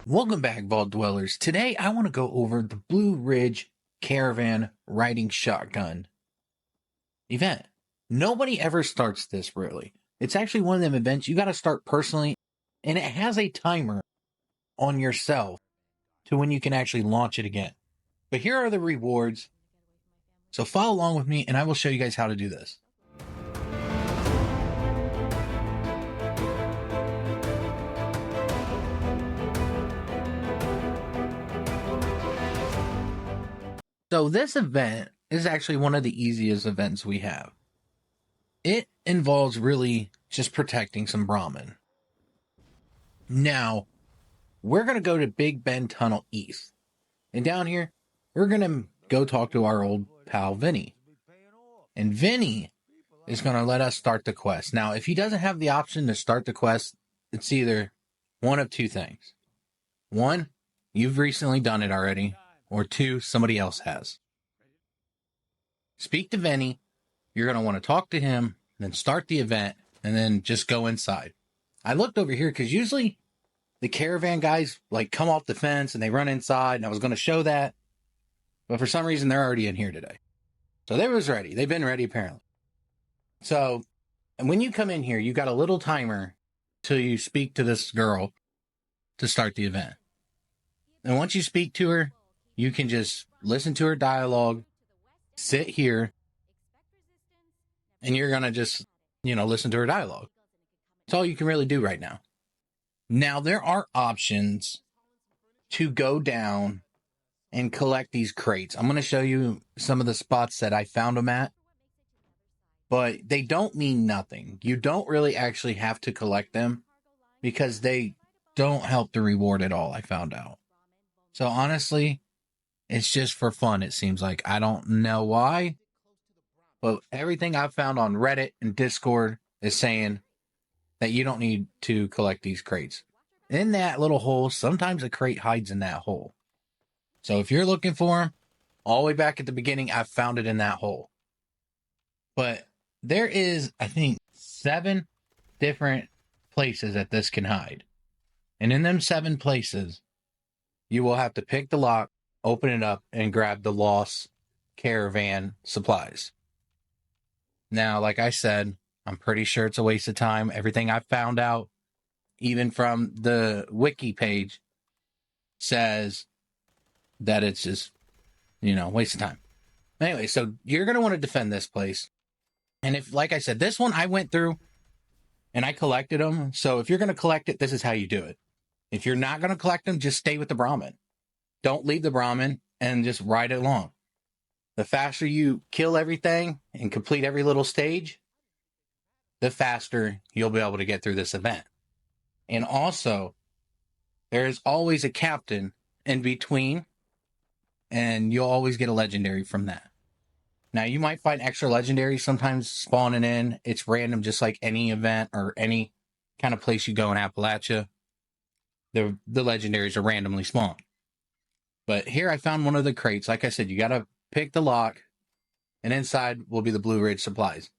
Welcome back, Vault Dwellers. Today I want to go over the Blue Ridge Caravan Riding Shotgun event. Nobody ever starts this, really. It's actually one of them events you got to start personally, and it has a timer on yourself to when you can actually launch it again. But here are the rewards. So follow along with me and I will show you guys how to do this. So this event is actually one of the easiest events we have. It involves really just protecting some Brahmin. Now, we're going to go to Big Bend Tunnel East. And down here, we're going to go talk to our old pal, Vinny. And Vinny is going to let us start the quest. Now, if he doesn't have the option to start the quest, it's either one of two things. One, you've recently done it already. Or two, somebody else has. Speak to Vinny. You're going to want to talk to him, then start the event, and then just go inside. I looked over here because usually the caravan guys like come off the fence and they run inside, and I was going to show that. But for some reason, they're already in here today. So they was ready. They've been ready, apparently. So and when you come in here, you got a little timer till you speak to this girl to start the event. And once you speak to her, you can just listen to her dialogue, sit here, and you're going to just, listen to her dialogue. That's all you can really do right now. Now, there are options to go down and collect these crates. I'm going to show you some of the spots that I found them at, but they don't mean nothing. You don't really actually have to collect them because they don't help the reward at all, I found out. So honestly, it's just for fun, it seems like. I don't know why, but everything I've found on Reddit and Discord is saying that you don't need to collect these crates. In that little hole, sometimes a crate hides in that hole. So if you're looking for them, all the way back at the beginning, I found it in that hole. But there is, I think, 7 different places that this can hide. And in them 7 places, you will have to pick the lock, open it up, and grab the lost caravan supplies. Now, like I said, I'm pretty sure it's a waste of time. Everything I found out, even from the wiki page, says that it's just, waste of time. Anyway, so you're going to want to defend this place. And if, like I said, this one I went through and I collected them. So if you're going to collect it, this is how you do it. If you're not going to collect them, just stay with the Brahmin. Don't leave the Brahmin and just ride it along. The faster you kill everything and complete every little stage, the faster you'll be able to get through this event. And also, there is always a captain in between, and you'll always get a legendary from that. Now, you might find extra legendaries sometimes spawning in. It's random, just like any event or any kind of place you go in Appalachia. The legendaries are randomly spawned. But here I found one of the crates. Like I said, you got to pick the lock, and inside will be the Blue Ridge supplies.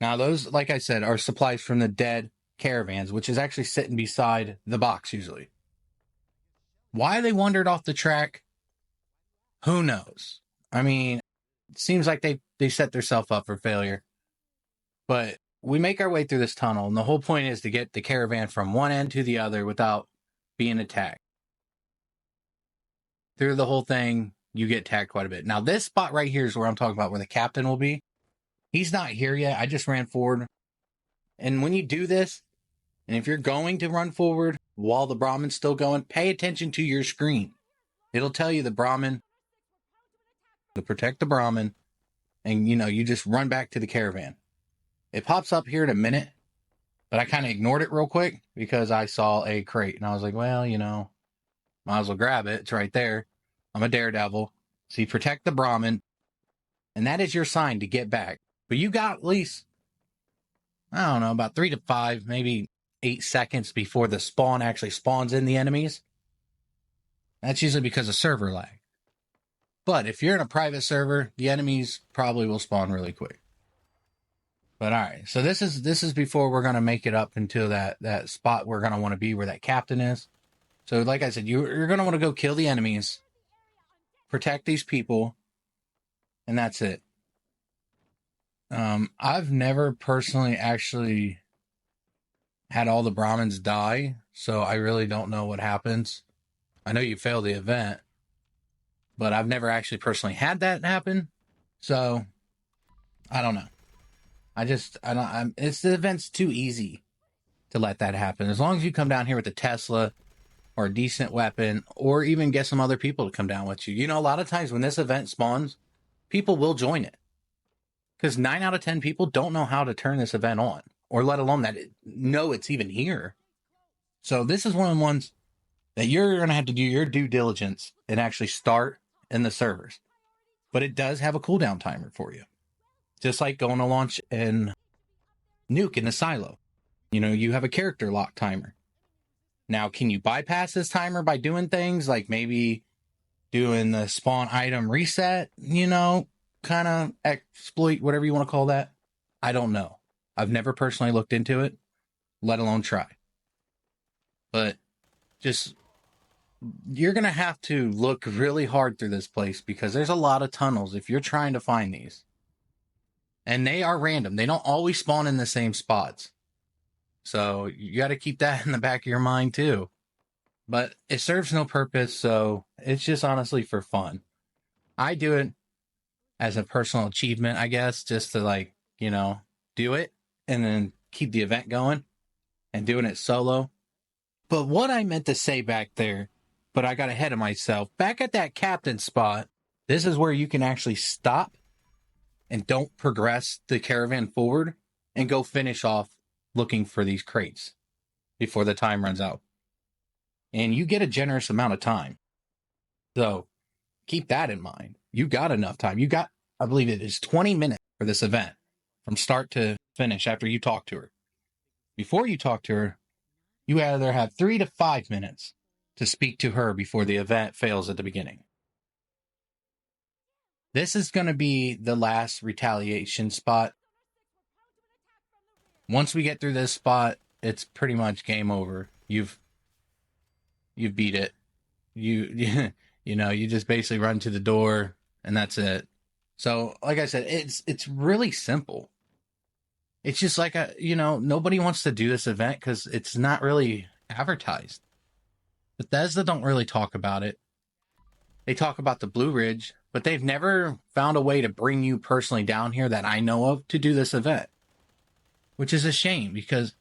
Now, those, like I said, are supplies from the dead caravans, which is actually sitting beside the box usually. Why they wandered off the track, who knows? I mean, it seems like they set themselves up for failure. But we make our way through this tunnel, and the whole point is to get the caravan from one end to the other without being attacked. Through the whole thing, you get attacked quite a bit. Now, this spot right here is where I'm talking about, where the captain will be. He's not here yet. I just ran forward. And when you do this, and if you're going to run forward while the Brahmin's still going, pay attention to your screen. It'll tell you the Brahmin, to protect the Brahmin, and, you just run back to the caravan. It pops up here in a minute, but I kind of ignored it real quick because I saw a crate, and I was like, well, might as well grab it. It's right there. I'm a daredevil. So you protect the Brahmin, and that is your sign to get back. But you got at least, I don't know, about 3 to 5, maybe 8 seconds before the spawn actually spawns in the enemies. That's usually because of server lag. But if you're in a private server, the enemies probably will spawn really quick. But all right, so this is before we're going to make it up into that spot we're going to want to be, where that captain is. So like I said, you're going to want to go kill the enemies, protect these people, and that's it. I've never personally actually had all the Brahmins die, so I really don't know what happens. I know you fail the event, but I've never actually personally had that happen, so I don't know. It's the event's too easy to let that happen. As long as you come down here with a Tesla or a decent weapon, or even get some other people to come down with you. You know, a lot of times when this event spawns, people will join it. Because 9 out of 10 people don't know how to turn this event on, or let alone know it's even here. So this is one of the ones that you're going to have to do your due diligence and actually start in the servers. But it does have a cooldown timer for you. Just like going to launch in Nuke in the silo. You know, you have a character lock timer. Now, can you bypass this timer by doing things like maybe doing the spawn item reset, you know, kind of exploit, whatever you want to call that? I don't know. I've never personally looked into it, let alone try. But just, you're going to have to look really hard through this place because there's a lot of tunnels if you're trying to find these. And they are random. They don't always spawn in the same spots. So you got to keep that in the back of your mind too. But it serves no purpose, so it's just honestly for fun. I do it as a personal achievement, I guess, just to like, you know, do it and then keep the event going and doing it solo. But what I meant to say back there, but I got ahead of myself, back at that captain spot, this is where you can actually stop and don't progress the caravan forward and go finish off looking for these crates before the time runs out. And you get a generous amount of time. So keep that in mind. You got enough time. You got, I believe it is 20 minutes for this event from start to finish after you talk to her. Before you talk to her, you either have 3 to 5 minutes to speak to her before the event fails at the beginning. This is going to be the last retaliation spot. Once we get through this spot, it's pretty much game over. You've beat it. You know, you just basically run to the door and that's it. So, like I said, it's really simple. It's just like nobody wants to do this event because it's not really advertised. Bethesda don't really talk about it. They talk about the Blue Ridge, but they've never found a way to bring you personally down here that I know of to do this event. Which is a shame because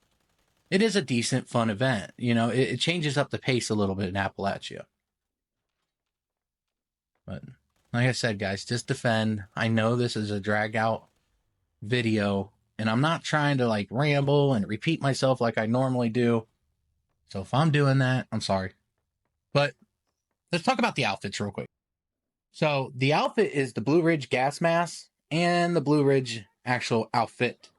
it is a decent, fun event. You know, it changes up the pace a little bit in Appalachia. But like I said, guys, just defend. I know this is a drag out video, and I'm not trying to like ramble and repeat myself like I normally do. So if I'm doing that, I'm sorry. But let's talk about the outfits real quick. So the outfit is the Blue Ridge gas mask and the Blue Ridge actual outfit.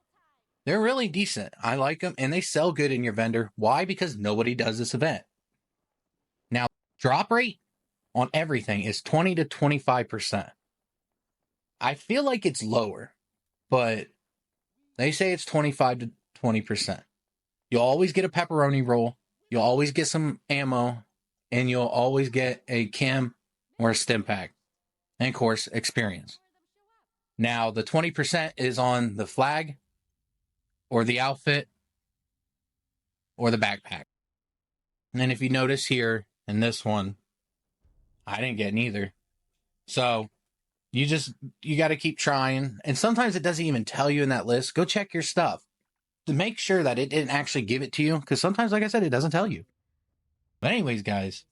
They're really decent. I like them, and they sell good in your vendor. Why? Because nobody does this event. Now, drop rate on everything is 20 to 25%. I feel like it's lower, but they say it's 25 to 20%. You'll always get a pepperoni roll. You'll always get some ammo, and you'll always get a chem or a stim pack. And, of course, experience. Now, the 20% is on the flag, or the outfit, or the backpack. And then if you notice here in this one, I didn't get neither. So you got to keep trying. And sometimes it doesn't even tell you in that list. Go check your stuff to make sure that it didn't actually give it to you. Because sometimes, like I said, it doesn't tell you. But anyways, guys,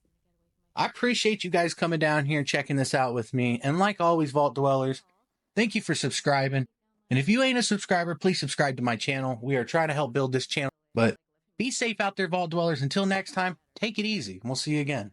I appreciate you guys coming down here and checking this out with me. And like always, Vault Dwellers, thank you for subscribing. And if you ain't a subscriber, please subscribe to my channel. We are trying to help build this channel. But be safe out there, Vault Dwellers. Until next time, take it easy. We'll see you again.